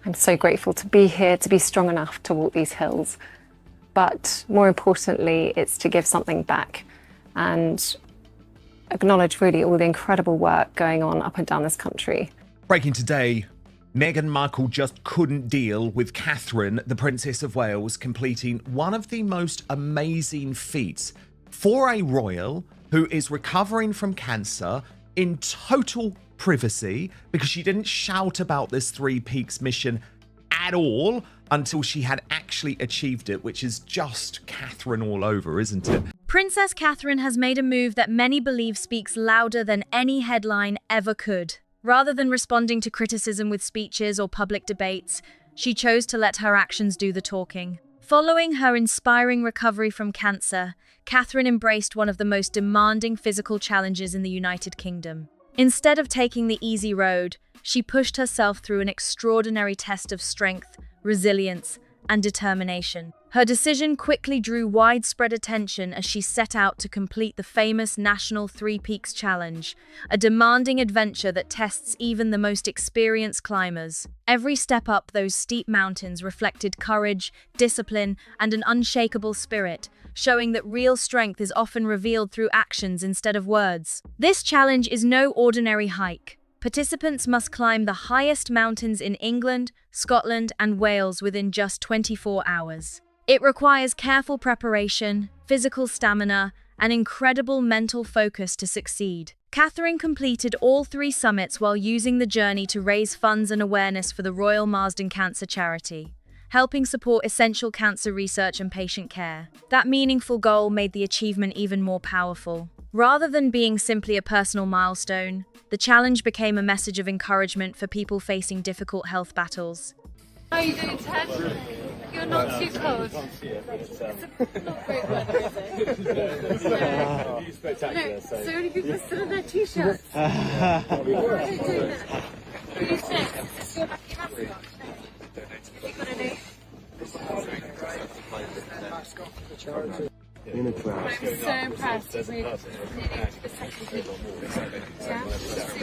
I'm so grateful to be here, to be strong enough to walk these hills. But more importantly, it's to give something back and acknowledge really all the incredible work going on up and down this country. Breaking today, Meghan Markle just couldn't deal with Catherine, the Princess of Wales, completing one of the most amazing feats for a royal who is recovering from cancer in total privacy, because she didn't shout about this Three Peaks mission at all until she had actually achieved it, which is just Catherine all over, isn't it? Princess Catherine has made a move that many believe speaks louder than any headline ever could. Rather than responding to criticism with speeches or public debates, she chose to let her actions do the talking. Following her inspiring recovery from cancer, Catherine embraced one of the most demanding physical challenges in the United Kingdom. Instead of taking the easy road, she pushed herself through an extraordinary test of strength, resilience, and determination. Her decision quickly drew widespread attention as she set out to complete the famous National Three Peaks Challenge, a demanding adventure that tests even the most experienced climbers. Every step up those steep mountains reflected courage, discipline, and an unshakable spirit, showing that real strength is often revealed through actions instead of words. This challenge is no ordinary hike. Participants must climb the highest mountains in England, Scotland, and Wales within just 24 hours. It requires careful preparation, physical stamina, and incredible mental focus to succeed. Catherine completed all 3 summits while using the journey to raise funds and awareness for the Royal Marsden Cancer Charity, helping support essential cancer research and patient care. That meaningful goal made the achievement even more powerful. Rather than being simply a personal milestone, the challenge became a message of encouragement for people facing difficult health battles. How are you doing, Ted? You're not too cold. It's not great weather, is it? Spectacular. So many people are still in their t-shirts. Why are they doing that? What do you think? Is this your lucky mascot? Have you got a name? I'm so impressed. We're nearly to the second week. Yeah?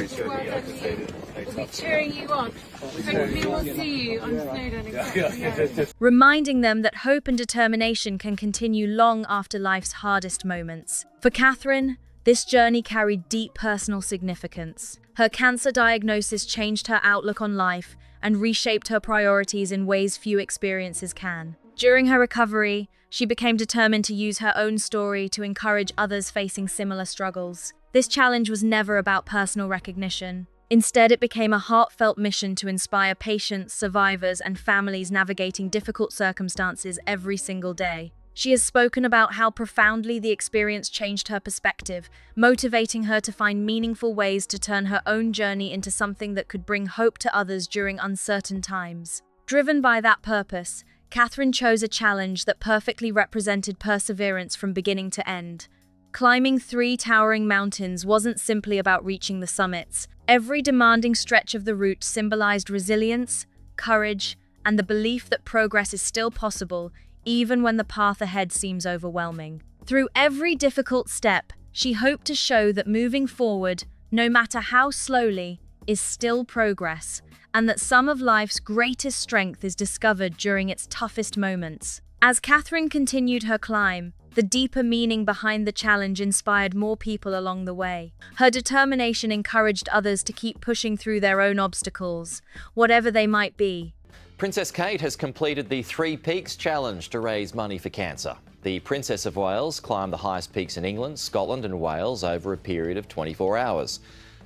So well done you. We'll be cheering you on. Hopefully we'll see you on Snowdon again. Reminding them that hope and determination can continue long after life's hardest moments. For Catherine, this journey carried deep personal significance. Her cancer diagnosis changed her outlook on life and reshaped her priorities in ways few experiences can. During her recovery, she became determined to use her own story to encourage others facing similar struggles. This challenge was never about personal recognition. Instead, it became a heartfelt mission to inspire patients, survivors, and families navigating difficult circumstances every single day. She has spoken about how profoundly the experience changed her perspective, motivating her to find meaningful ways to turn her own journey into something that could bring hope to others during uncertain times. Driven by that purpose, Catherine chose a challenge that perfectly represented perseverance from beginning to end. Climbing 3 towering mountains wasn't simply about reaching the summits. Every demanding stretch of the route symbolized resilience, courage, and the belief that progress is still possible, even when the path ahead seems overwhelming. Through every difficult step, she hoped to show that moving forward, no matter how slowly, is still progress, and that some of life's greatest strength is discovered during its toughest moments. As Catherine continued her climb, the deeper meaning behind the challenge inspired more people along the way. Her determination encouraged others to keep pushing through their own obstacles, whatever they might be. Princess Kate has completed the Three Peaks Challenge to raise money for cancer. The Princess of Wales climbed the highest peaks in England, Scotland and Wales over a period of 24 hours.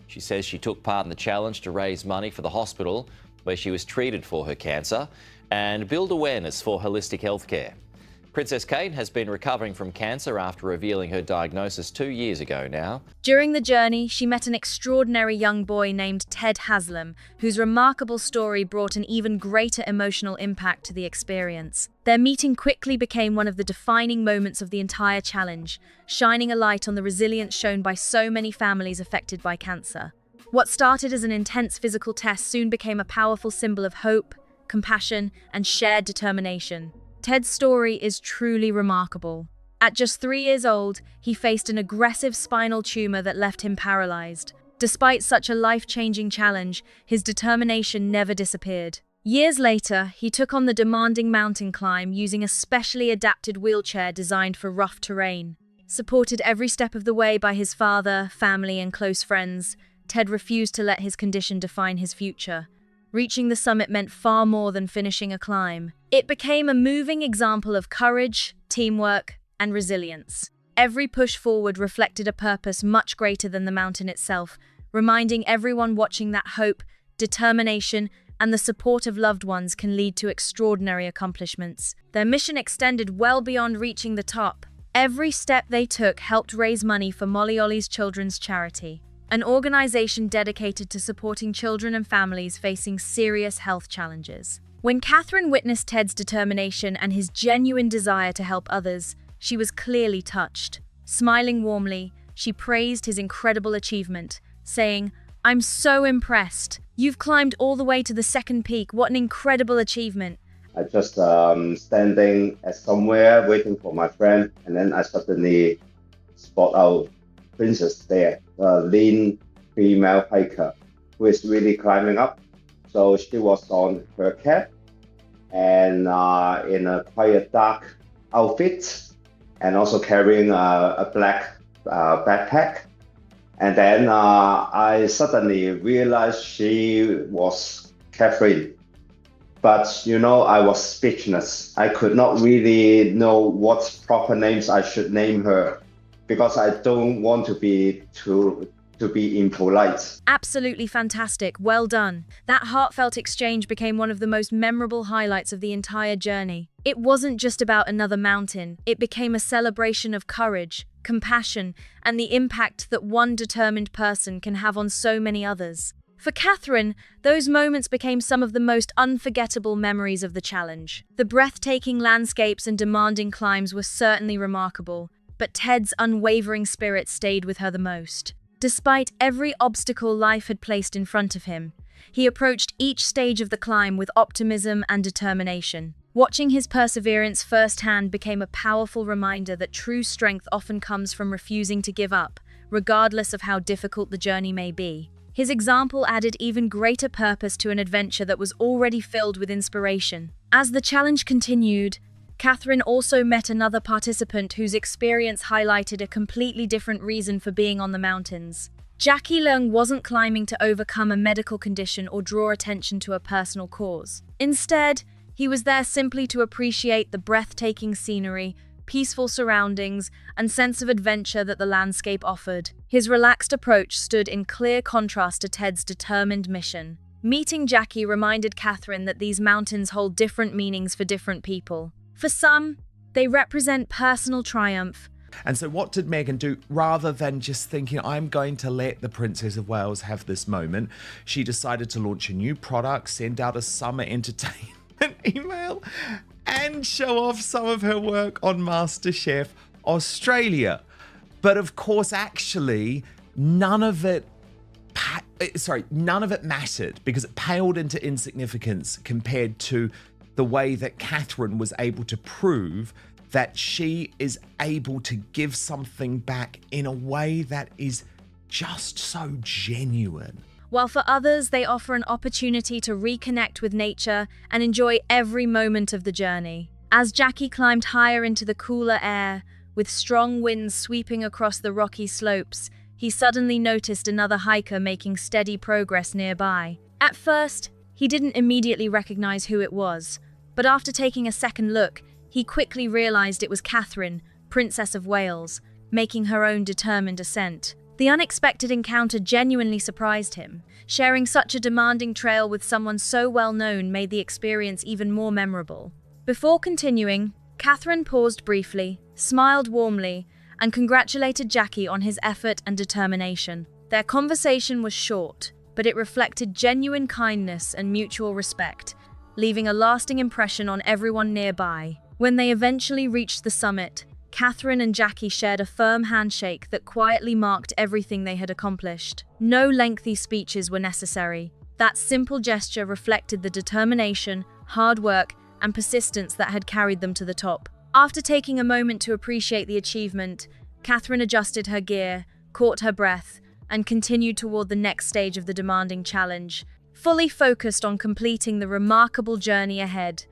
She says she took part in the challenge to raise money for the hospital where she was treated for her cancer and build awareness for holistic healthcare. Princess Kate has been recovering from cancer after revealing her diagnosis 2 years ago now. During the journey, she met an extraordinary young boy named Ted Hasslam, whose remarkable story brought an even greater emotional impact to the experience. Their meeting quickly became one of the defining moments of the entire challenge, shining a light on the resilience shown by so many families affected by cancer. What started as an intense physical test soon became a powerful symbol of hope, compassion, and shared determination. Ted's story is truly remarkable. At just 3 years old, he faced an aggressive spinal tumor that left him paralyzed. Despite such a life-changing challenge, his determination never disappeared. Years later, he took on the demanding mountain climb using a specially adapted wheelchair designed for rough terrain. Supported every step of the way by his father, family, and close friends, Ted refused to let his condition define his future. Reaching the summit meant far more than finishing a climb. It became a moving example of courage, teamwork, and resilience. Every push forward reflected a purpose much greater than the mountain itself, reminding everyone watching that hope, determination, and the support of loved ones can lead to extraordinary accomplishments. Their mission extended well beyond reaching the top. Every step they took helped raise money for Molly Ollie's Children's Charity, an organization dedicated to supporting children and families facing serious health challenges. When Catherine witnessed Ted's determination and his genuine desire to help others, she was clearly touched. Smiling warmly, she praised his incredible achievement, saying, "I'm so impressed. You've climbed all the way to the second peak. What an incredible achievement." I just standing at somewhere waiting for my friend, and then I suddenly spot out Princess there, a lean female hiker who is really climbing up. So she was on her cap and in a quite dark outfit, and also carrying a black backpack. And then I suddenly realized she was Catherine. But, I was speechless. I could not really know what proper names I should name her, because I don't want to be impolite. Absolutely fantastic. Well done. That heartfelt exchange became one of the most memorable highlights of the entire journey. It wasn't just about another mountain. It became a celebration of courage, compassion, and the impact that one determined person can have on so many others. For Catherine, those moments became some of the most unforgettable memories of the challenge. The breathtaking landscapes and demanding climbs were certainly remarkable, but Ted's unwavering spirit stayed with her the most. Despite every obstacle life had placed in front of him, he approached each stage of the climb with optimism and determination. Watching his perseverance firsthand became a powerful reminder that true strength often comes from refusing to give up, regardless of how difficult the journey may be. His example added even greater purpose to an adventure that was already filled with inspiration. As the challenge continued, Catherine also met another participant whose experience highlighted a completely different reason for being on the mountains. Jackie Leung wasn't climbing to overcome a medical condition or draw attention to a personal cause. Instead, he was there simply to appreciate the breathtaking scenery, peaceful surroundings, and sense of adventure that the landscape offered. His relaxed approach stood in clear contrast to Ted's determined mission. Meeting Jackie reminded Catherine that these mountains hold different meanings for different people. For some, they represent personal triumph. And so what did Meghan do? Rather than just thinking, I'm going to let the Princess of Wales have this moment, she decided to launch a new product, send out a summer entertainment email, and show off some of her work on MasterChef Australia. But of course, actually, none of it mattered, because it paled into insignificance compared to the way that Catherine was able to prove that she is able to give something back in a way that is just so genuine. While for others, they offer an opportunity to reconnect with nature and enjoy every moment of the journey. As Jackie climbed higher into the cooler air, with strong winds sweeping across the rocky slopes, he suddenly noticed another hiker making steady progress nearby. At first, he didn't immediately recognize who it was, but after taking a second look, he quickly realized it was Catherine, Princess of Wales, making her own determined ascent. The unexpected encounter genuinely surprised him. Sharing such a demanding trail with someone so well known made the experience even more memorable. Before continuing, Catherine paused briefly, smiled warmly, and congratulated Jackie on his effort and determination. Their conversation was short, but it reflected genuine kindness and mutual respect, leaving a lasting impression on everyone nearby. When they eventually reached the summit, Catherine and Jackie shared a firm handshake that quietly marked everything they had accomplished. No lengthy speeches were necessary. That simple gesture reflected the determination, hard work, and persistence that had carried them to the top. After taking a moment to appreciate the achievement, Catherine adjusted her gear, caught her breath, and continued toward the next stage of the demanding challenge. fully focused on completing the remarkable journey ahead.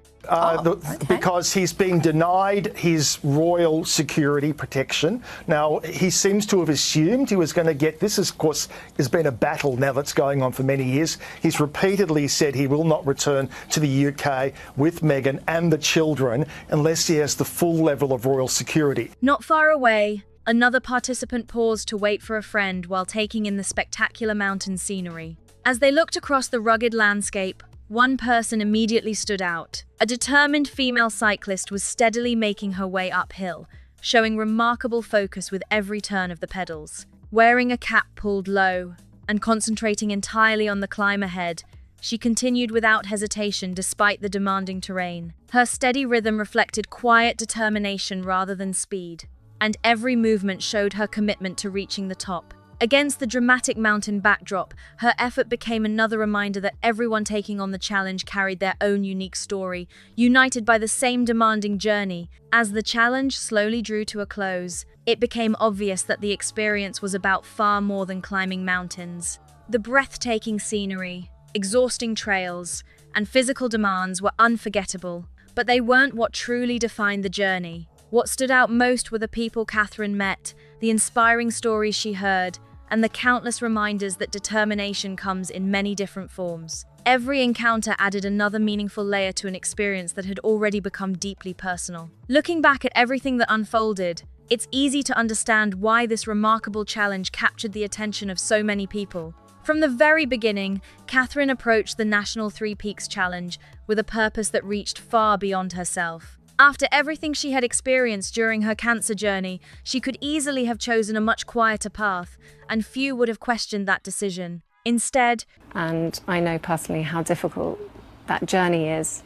Because he's being denied his royal security protection. Now, he seems to have assumed he was going to get this. Of course, has been a battle now that's going on for many years. He's repeatedly said he will not return to the UK with Meghan and the children unless he has the full level of royal security. Not far away, another participant paused to wait for a friend while taking in the spectacular mountain scenery. As they looked across the rugged landscape, one person immediately stood out. A determined female cyclist was steadily making her way uphill, showing remarkable focus with every turn of the pedals. Wearing a cap pulled low and concentrating entirely on the climb ahead, she continued without hesitation despite the demanding terrain. Her steady rhythm reflected quiet determination rather than speed, and every movement showed her commitment to reaching the top. Against the dramatic mountain backdrop, her effort became another reminder that everyone taking on the challenge carried their own unique story, united by the same demanding journey. As the challenge slowly drew to a close, it became obvious that the experience was about far more than climbing mountains. The breathtaking scenery, exhausting trails, and physical demands were unforgettable, but they weren't what truly defined the journey. What stood out most were the people Catherine met, the inspiring stories she heard, and the countless reminders that determination comes in many different forms. Every encounter added another meaningful layer to an experience that had already become deeply personal. Looking back at everything that unfolded, it's easy to understand why this remarkable challenge captured the attention of so many people. From the very beginning, Catherine approached the National Three Peaks Challenge with a purpose that reached far beyond herself. After everything she had experienced during her cancer journey, she could easily have chosen a much quieter path, and few would have questioned that decision. Instead, and I know personally how difficult that journey is,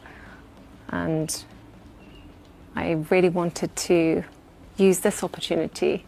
and I really wanted to use this opportunity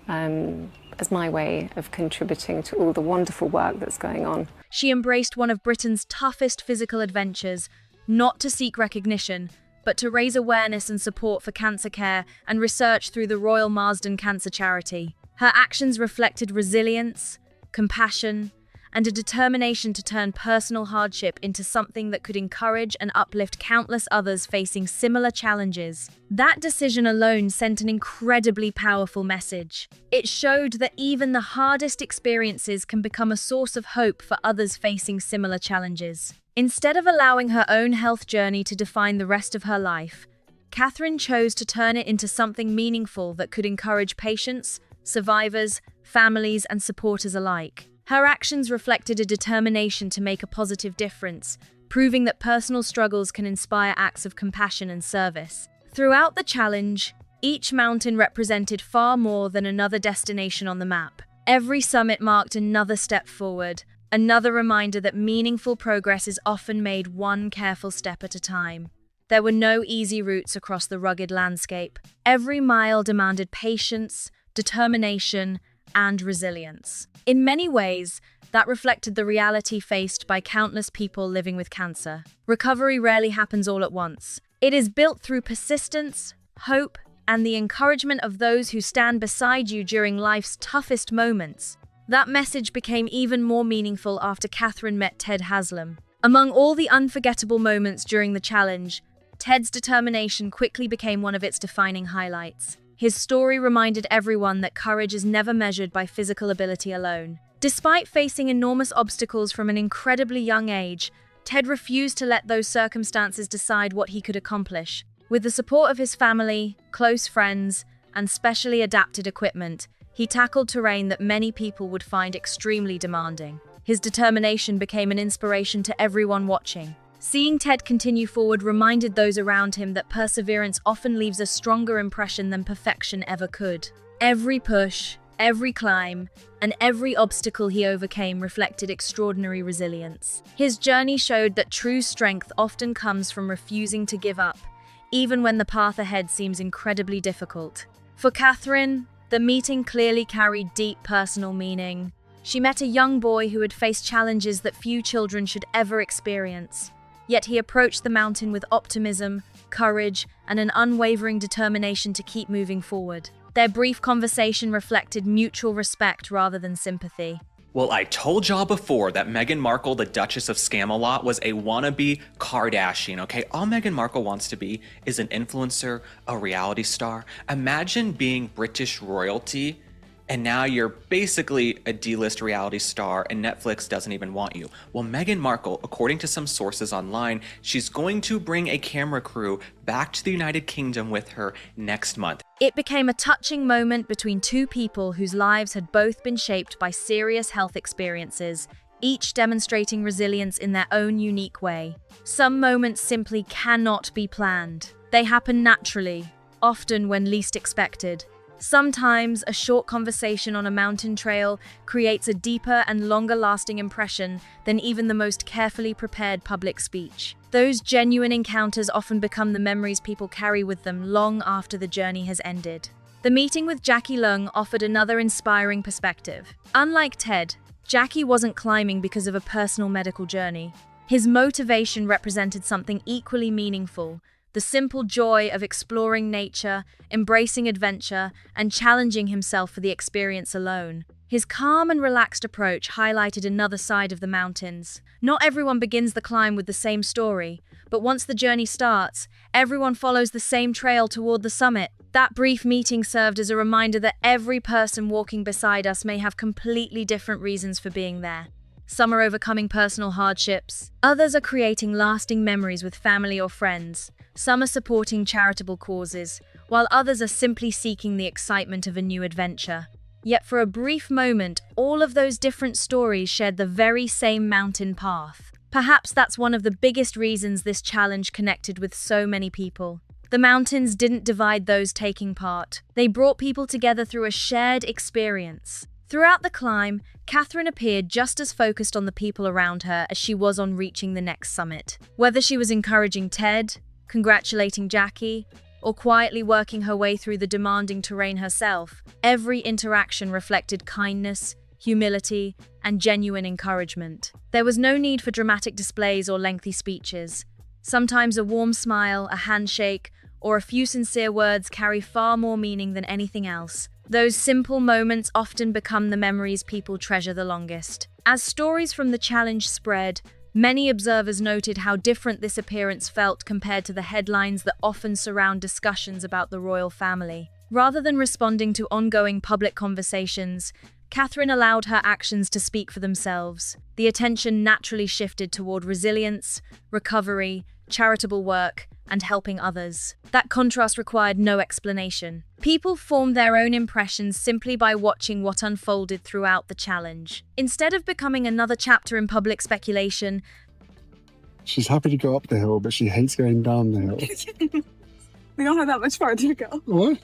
as my way of contributing to all the wonderful work that's going on. She embraced one of Britain's toughest physical adventures, not to seek recognition, but to raise awareness and support for cancer care and research through the Royal Marsden Cancer Charity. Her actions reflected resilience, compassion, and a determination to turn personal hardship into something that could encourage and uplift countless others facing similar challenges. That decision alone sent an incredibly powerful message. It showed that even the hardest experiences can become a source of hope for others facing similar challenges. Instead of allowing her own health journey to define the rest of her life, Catherine chose to turn it into something meaningful that could encourage patients, survivors, families, and supporters alike. Her actions reflected a determination to make a positive difference, proving that personal struggles can inspire acts of compassion and service. Throughout the challenge, each mountain represented far more than another destination on the map. Every summit marked another step forward, another reminder that meaningful progress is often made one careful step at a time. There were no easy routes across the rugged landscape. Every mile demanded patience, determination, and resilience. In many ways, that reflected the reality faced by countless people living with cancer. Recovery rarely happens all at once. It is built through persistence, hope, and the encouragement of those who stand beside you during life's toughest moments. That message became even more meaningful after Catherine met Ted Hasslam. Among all the unforgettable moments during the challenge, Ted's determination quickly became one of its defining highlights. His story reminded everyone that courage is never measured by physical ability alone. Despite facing enormous obstacles from an incredibly young age, Ted refused to let those circumstances decide what he could accomplish. With the support of his family, close friends, and specially adapted equipment, he tackled terrain that many people would find extremely demanding. His determination became an inspiration to everyone watching. Seeing Ted continue forward reminded those around him that perseverance often leaves a stronger impression than perfection ever could. Every push, every climb, and every obstacle he overcame reflected extraordinary resilience. His journey showed that true strength often comes from refusing to give up, even when the path ahead seems incredibly difficult. For Catherine, the meeting clearly carried deep personal meaning. She met a young boy who had faced challenges that few children should ever experience. Yet he approached the mountain with optimism, courage, and an unwavering determination to keep moving forward. Their brief conversation reflected mutual respect rather than sympathy. Well, I told y'all before that Meghan Markle, the Duchess of Scamalot, was a wannabe Kardashian, okay? All Meghan Markle wants to be is an influencer, a reality star. Imagine being British royalty and now you're basically a D-list reality star and Netflix doesn't even want you. Well, Meghan Markle, according to some sources online, she's going to bring a camera crew back to the United Kingdom with her next month. It became a touching moment between two people whose lives had both been shaped by serious health experiences, each demonstrating resilience in their own unique way. Some moments simply cannot be planned. They happen naturally, often when least expected. Sometimes a short conversation on a mountain trail creates a deeper and longer-lasting impression than even the most carefully prepared public speech. Those genuine encounters often become the memories people carry with them long after the journey has ended. The meeting with Jackie Leung offered another inspiring perspective. Unlike Ted, Jackie wasn't climbing because of a personal medical journey. His motivation represented something equally meaningful: the simple joy of exploring nature, embracing adventure, and challenging himself for the experience alone. His calm and relaxed approach highlighted another side of the mountains. Not everyone begins the climb with the same story, but once the journey starts, everyone follows the same trail toward the summit. That brief meeting served as a reminder that every person walking beside us may have completely different reasons for being there. Some are overcoming personal hardships. Others are creating lasting memories with family or friends. Some are supporting charitable causes, while others are simply seeking the excitement of a new adventure. Yet for a brief moment, all of those different stories shared the very same mountain path. Perhaps that's one of the biggest reasons this challenge connected with so many people. The mountains didn't divide those taking part. They brought people together through a shared experience. Throughout the climb, Catherine appeared just as focused on the people around her as she was on reaching the next summit. Whether she was encouraging Ted, congratulating Jackie, or quietly working her way through the demanding terrain herself, every interaction reflected kindness, humility, and genuine encouragement. There was no need for dramatic displays or lengthy speeches. Sometimes a warm smile, a handshake, or a few sincere words carry far more meaning than anything else. Those simple moments often become the memories people treasure the longest. As stories from the challenge spread, many observers noted how different this appearance felt compared to the headlines that often surround discussions about the royal family. Rather than responding to ongoing public conversations, Catherine allowed her actions to speak for themselves. The attention naturally shifted toward resilience, recovery, charitable work, and helping others. That contrast required no explanation. People formed their own impressions simply by watching what unfolded throughout the challenge. Instead of becoming another chapter in public speculation, she's happy to go up the hill, but she hates going down the hill. We don't have that much farther to go. What?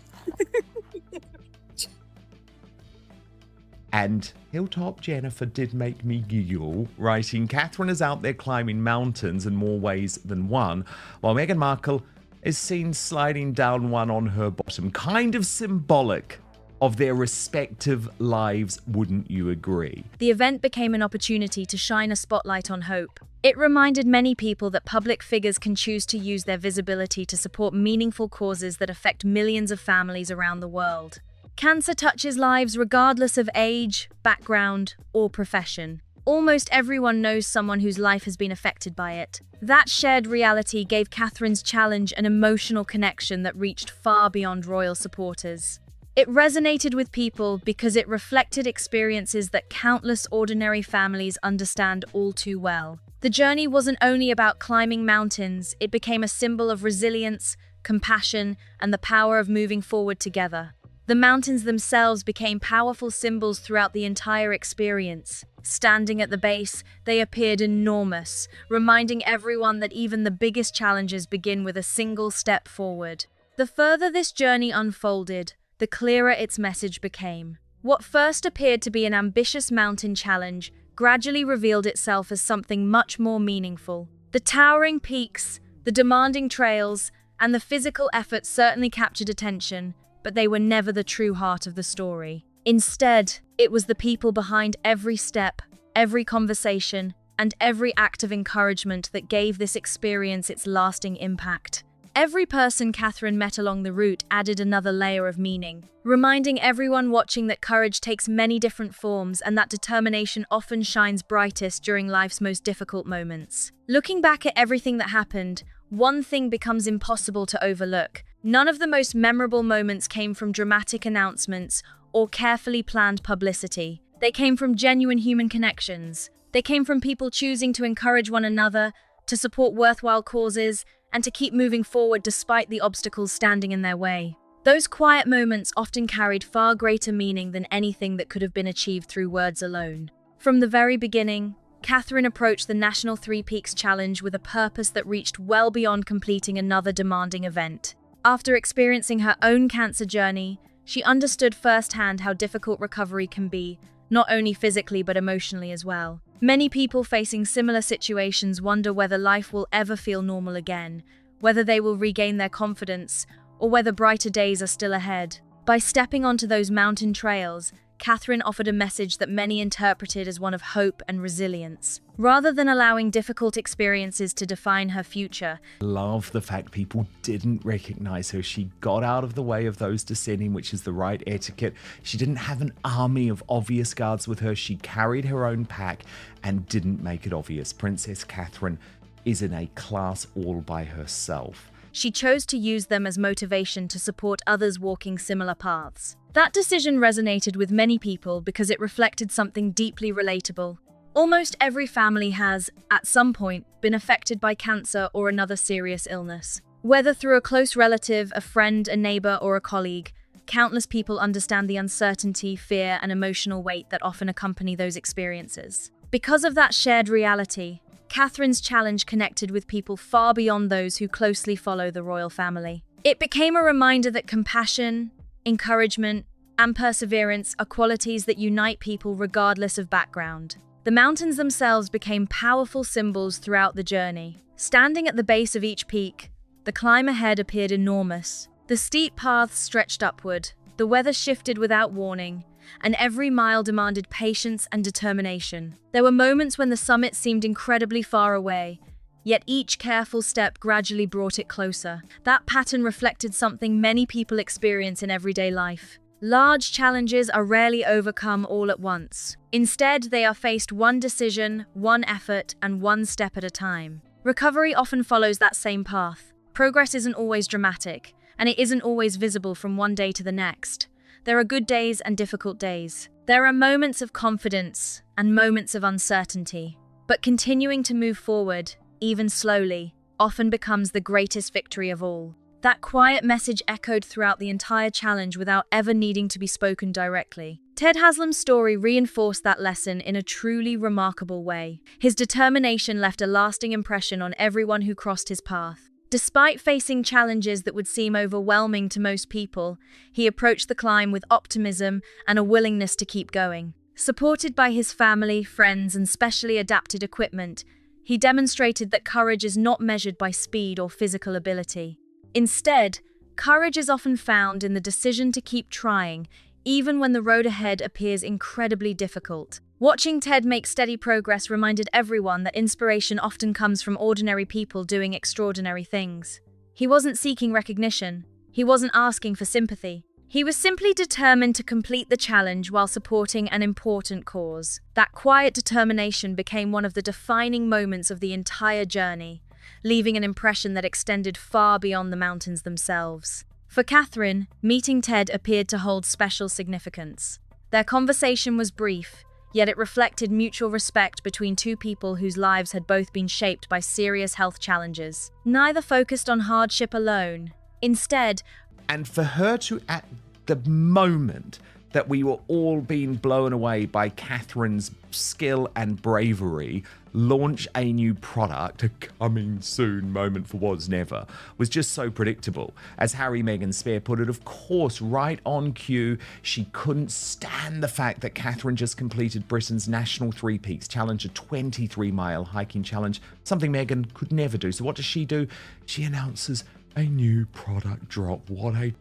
And Hilltop Jennifer did make me giggle, writing, Catherine is out there climbing mountains in more ways than one, while Meghan Markle is seen sliding down one on her bottom. Kind of symbolic of their respective lives, wouldn't you agree? the event became an opportunity to shine a spotlight on hope. It reminded many people that public figures can choose to use their visibility to support meaningful causes that affect millions of families around the world. Cancer touches lives regardless of age, background, or profession. Almost everyone knows someone whose life has been affected by it. That shared reality gave Catherine's challenge an emotional connection that reached far beyond royal supporters. It resonated with people because it reflected experiences that countless ordinary families understand all too well. The journey wasn't only about climbing mountains, it became a symbol of resilience, compassion, and the power of moving forward together. The mountains themselves became powerful symbols throughout the entire experience. Standing at the base, they appeared enormous, reminding everyone that even the biggest challenges begin with a single step forward. The further this journey unfolded, the clearer its message became. What first appeared to be an ambitious mountain challenge gradually revealed itself as something much more meaningful. The towering peaks, the demanding trails, and the physical effort certainly captured attention, but they were never the true heart of the story. Instead, it was the people behind every step, every conversation, and every act of encouragement that gave this experience its lasting impact. Every person Catherine met along the route added another layer of meaning, reminding everyone watching that courage takes many different forms and that determination often shines brightest during life's most difficult moments. Looking back at everything that happened, one thing becomes impossible to overlook. None of the most memorable moments came from dramatic announcements or carefully planned publicity. They came from genuine human connections. They came from people choosing to encourage one another, to support worthwhile causes, and to keep moving forward despite the obstacles standing in their way. Those quiet moments often carried far greater meaning than anything that could have been achieved through words alone. From the very beginning, Catherine approached the National Three Peaks Challenge with a purpose that reached well beyond completing another demanding event. After experiencing her own cancer journey, she understood firsthand how difficult recovery can be, not only physically but emotionally as well. Many people facing similar situations wonder whether life will ever feel normal again, whether they will regain their confidence, or whether brighter days are still ahead. By stepping onto those mountain trails, Catherine offered a message that many interpreted as one of hope and resilience. Rather than allowing difficult experiences to define her future, Love the fact people didn't recognize her. She got out of the way of those descending, which is the right etiquette. She didn't have an army of obvious guards with her. She carried her own pack and didn't make it obvious. Princess Catherine is in a class all by herself. she chose to use them as motivation to support others walking similar paths. That decision resonated with many people because it reflected something deeply relatable. Almost every family has, at some point, been affected by cancer or another serious illness. Whether through a close relative, a friend, a neighbor, or a colleague, countless people understand the uncertainty, fear, and emotional weight that often accompany those experiences. Because of that shared reality, Catherine's challenge connected with people far beyond those who closely follow the royal family. It became a reminder that compassion, encouragement, and perseverance are qualities that unite people regardless of background. The mountains themselves became powerful symbols throughout the journey. Standing at the base of each peak, the climb ahead appeared enormous. The steep paths stretched upward, the weather shifted without warning, and every mile demanded patience and determination. There were moments when the summit seemed incredibly far away, yet each careful step gradually brought it closer. That pattern reflected something many people experience in everyday life. Large challenges are rarely overcome all at once. Instead, they are faced one decision, one effort, and one step at a time. Recovery often follows that same path. Progress isn't always dramatic, and it isn't always visible from one day to the next. There are good days and difficult days. There are moments of confidence and moments of uncertainty. But continuing to move forward, even slowly, often becomes the greatest victory of all. That quiet message echoed throughout the entire challenge without ever needing to be spoken directly. Ted Hasslam's story reinforced that lesson in a truly remarkable way. His determination left a lasting impression on everyone who crossed his path. Despite facing challenges that would seem overwhelming to most people, he approached the climb with optimism and a willingness to keep going. Supported by his family, friends, and specially adapted equipment, he demonstrated that courage is not measured by speed or physical ability. Instead, courage is often found in the decision to keep trying, even when the road ahead appears incredibly difficult. Watching Ted make steady progress reminded everyone that inspiration often comes from ordinary people doing extraordinary things. He wasn't seeking recognition. He wasn't asking for sympathy. He was simply determined to complete the challenge while supporting an important cause. That quiet determination became one of the defining moments of the entire journey, leaving an impression that extended far beyond the mountains themselves. For Catherine, meeting Ted appeared to hold special significance. Their conversation was brief, yet it reflected mutual respect between two people whose lives had both been shaped by serious health challenges. Neither focused on hardship alone. Instead, And for her to, at the moment that we were all being blown away by Catherine's skill and bravery, launch a new product, a coming soon moment for was never, was just so predictable. As Harry Meghan Spare put it, of course, right on cue, she couldn't stand the fact that Catherine just completed Britain's National Three Peaks Challenge, a 23-mile hiking challenge, something Meghan could never do. So what does she do? She announces a new product drop. What a...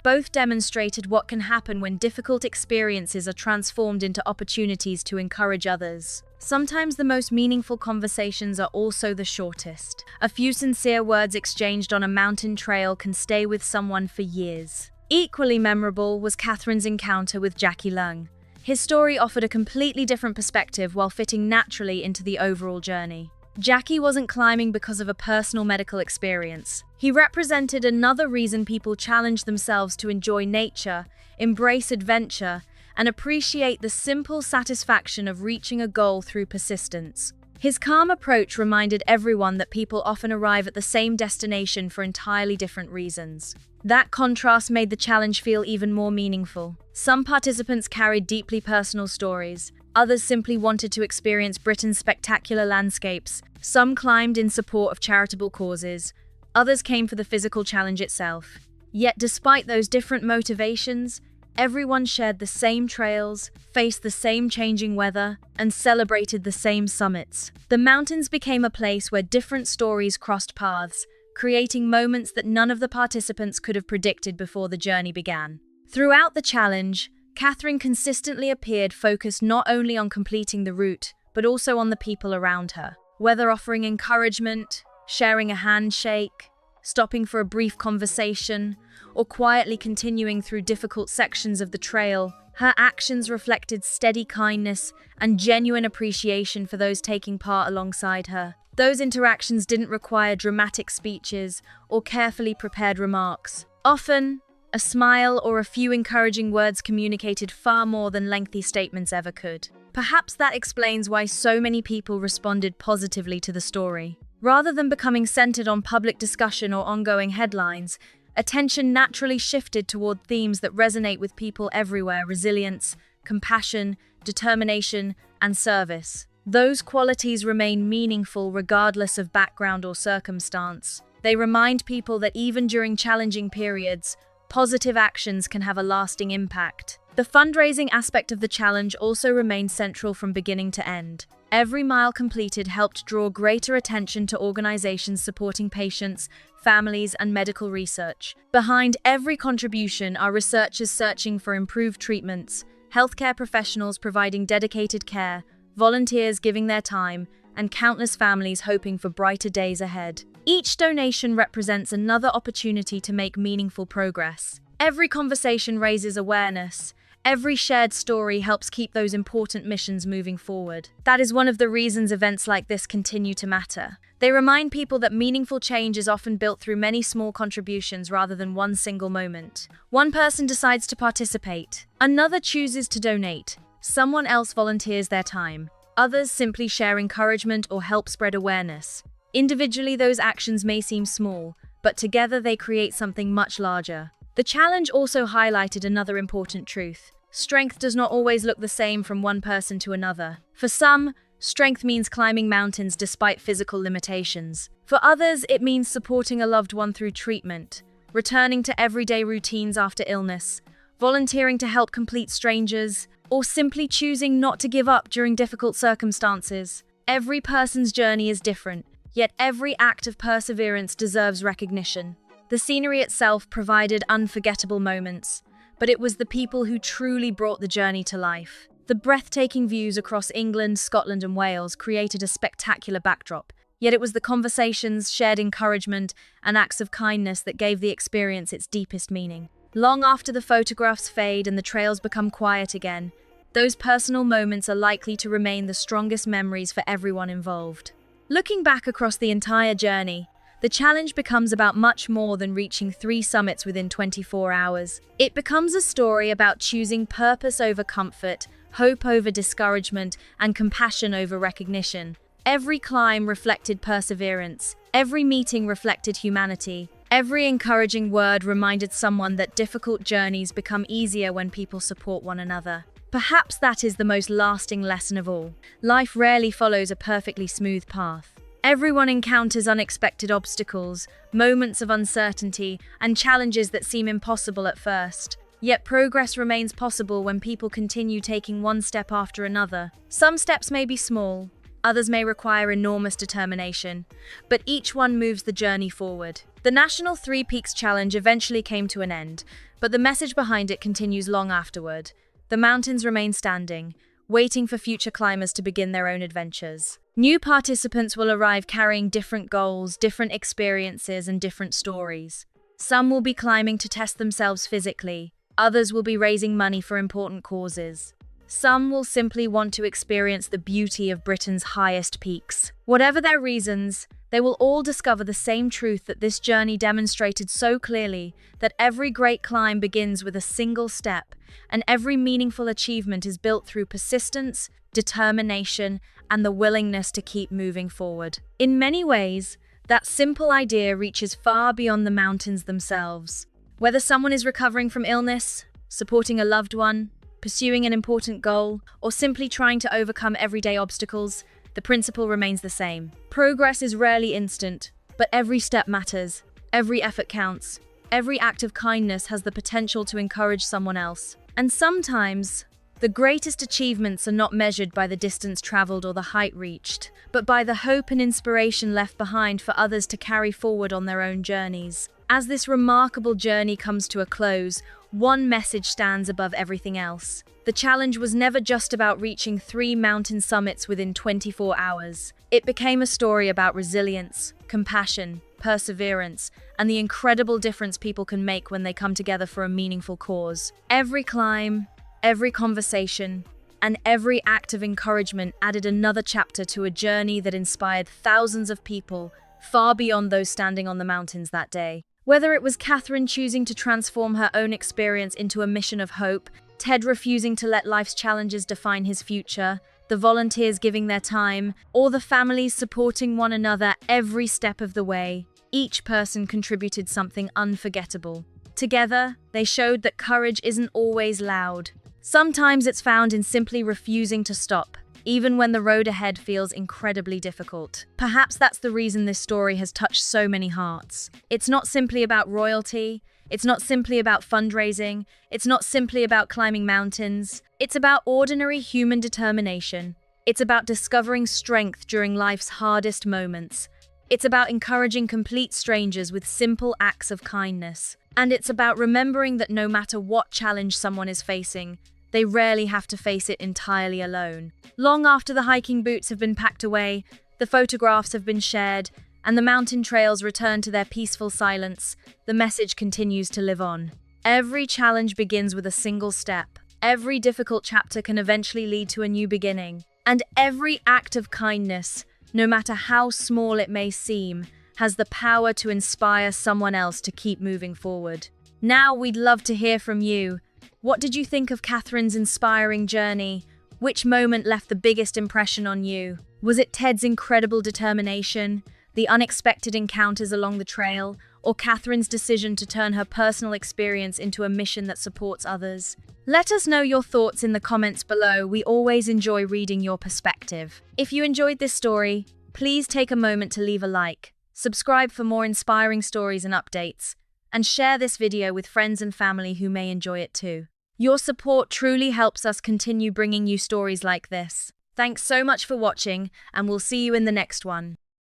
both demonstrated what can happen when difficult experiences are transformed into opportunities to encourage others. Sometimes the most meaningful conversations are also the shortest. A few sincere words exchanged on a mountain trail can stay with someone for years. Equally memorable was Catherine's encounter with Jackie Lung. His story offered a completely different perspective while fitting naturally into the overall journey. Jackie wasn't climbing because of a personal medical experience. He represented another reason people challenge themselves to enjoy nature, embrace adventure, and appreciate the simple satisfaction of reaching a goal through persistence. His calm approach reminded everyone that people often arrive at the same destination for entirely different reasons. That contrast made the challenge feel even more meaningful. Some participants carried deeply personal stories. Others simply wanted to experience Britain's spectacular landscapes. Some climbed in support of charitable causes. Others came for the physical challenge itself. Yet despite those different motivations, everyone shared the same trails, faced the same changing weather, and celebrated the same summits. The mountains became a place where different stories crossed paths, creating moments that none of the participants could have predicted before the journey began. Throughout the challenge, Catherine consistently appeared focused not only on completing the route, but also on the people around her. Whether offering encouragement, sharing a handshake, stopping for a brief conversation, or quietly continuing through difficult sections of the trail, her actions reflected steady kindness and genuine appreciation for those taking part alongside her. Those interactions didn't require dramatic speeches or carefully prepared remarks. Often, a smile or a few encouraging words communicated far more than lengthy statements ever could. Perhaps that explains why so many people responded positively to the story. Rather than becoming centered on public discussion or ongoing headlines, attention naturally shifted toward themes that resonate with people everywhere: resilience, compassion, determination, and service. Those qualities remain meaningful regardless of background or circumstance. They remind people that even during challenging periods, positive actions can have a lasting impact. The fundraising aspect of the challenge also remained central from beginning to end. Every mile completed helped draw greater attention to organizations supporting patients, families, and medical research. Behind every contribution are researchers searching for improved treatments, healthcare professionals providing dedicated care, volunteers giving their time, and countless families hoping for brighter days ahead. Each donation represents another opportunity to make meaningful progress. Every conversation raises awareness. Every shared story helps keep those important missions moving forward. That is one of the reasons events like this continue to matter. They remind people that meaningful change is often built through many small contributions rather than one single moment. One person decides to participate. Another chooses to donate. Someone else volunteers their time. Others simply share encouragement or help spread awareness. Individually, those actions may seem small, but together they create something much larger. The challenge also highlighted another important truth. Strength does not always look the same from one person to another. For some, strength means climbing mountains despite physical limitations. For others, it means supporting a loved one through treatment, returning to everyday routines after illness, volunteering to help complete strangers, or simply choosing not to give up during difficult circumstances. Every person's journey is different, yet every act of perseverance deserves recognition. The scenery itself provided unforgettable moments, but it was the people who truly brought the journey to life. The breathtaking views across England, Scotland, and Wales created a spectacular backdrop, yet it was the conversations, shared encouragement, and acts of kindness that gave the experience its deepest meaning. Long after the photographs fade and the trails become quiet again, those personal moments are likely to remain the strongest memories for everyone involved. Looking back across the entire journey, the challenge becomes about much more than reaching 3 summits within 24 hours. It becomes a story about choosing purpose over comfort, hope over discouragement, and compassion over recognition. Every climb reflected perseverance. Every meeting reflected humanity. Every encouraging word reminded someone that difficult journeys become easier when people support one another. Perhaps that is the most lasting lesson of all. Life rarely follows a perfectly smooth path. Everyone encounters unexpected obstacles, moments of uncertainty, and challenges that seem impossible at first. Yet progress remains possible when people continue taking one step after another. Some steps may be small, others may require enormous determination, but each one moves the journey forward. The National 3 Peaks Challenge eventually came to an end, but the message behind it continues long afterward. The mountains remain standing, waiting for future climbers to begin their own adventures. New participants will arrive carrying different goals, different experiences, and different stories. Some will be climbing to test themselves physically, others will be raising money for important causes. Some will simply want to experience the beauty of Britain's highest peaks. Whatever their reasons, they will all discover the same truth that this journey demonstrated so clearly, that every great climb begins with a single step, and every meaningful achievement is built through persistence, determination, and the willingness to keep moving forward. In many ways, that simple idea reaches far beyond the mountains themselves. Whether someone is recovering from illness, supporting a loved one, pursuing an important goal, or simply trying to overcome everyday obstacles, the principle remains the same. Progress is rarely instant, but every step matters. Every effort counts. Every act of kindness has the potential to encourage someone else. And sometimes, the greatest achievements are not measured by the distance traveled or the height reached, but by the hope and inspiration left behind for others to carry forward on their own journeys. As this remarkable journey comes to a close, one message stands above everything else. The challenge was never just about reaching 3 mountain summits within 24 hours. It became a story about resilience, compassion, perseverance, and the incredible difference people can make when they come together for a meaningful cause. Every climb, every conversation, and every act of encouragement added another chapter to a journey that inspired thousands of people, far beyond those standing on the mountains that day. Whether it was Catherine choosing to transform her own experience into a mission of hope, Ted refusing to let life's challenges define his future, the volunteers giving their time, or the families supporting one another every step of the way, each person contributed something unforgettable. Together, they showed that courage isn't always loud. Sometimes it's found in simply refusing to stop, even when the road ahead feels incredibly difficult. Perhaps that's the reason this story has touched so many hearts. It's not simply about royalty, it's not simply about fundraising, it's not simply about climbing mountains. It's about ordinary human determination. It's about discovering strength during life's hardest moments. It's about encouraging complete strangers with simple acts of kindness. And it's about remembering that no matter what challenge someone is facing, they rarely have to face it entirely alone. Long after the hiking boots have been packed away, the photographs have been shared, and the mountain trails return to their peaceful silence, the message continues to live on. Every challenge begins with a single step. Every difficult chapter can eventually lead to a new beginning. And every act of kindness, no matter how small it may seem, has the power to inspire someone else to keep moving forward. Now we'd love to hear from you. What did you think of Catherine's inspiring journey? Which moment left the biggest impression on you? Was it Ted's incredible determination, the unexpected encounters along the trail, or Catherine's decision to turn her personal experience into a mission that supports others? Let us know your thoughts in the comments below. We always enjoy reading your perspective. If you enjoyed this story, please take a moment to leave a like, subscribe for more inspiring stories and updates, and share this video with friends and family who may enjoy it too. Your support truly helps us continue bringing you stories like this. Thanks so much for watching, and we'll see you in the next one.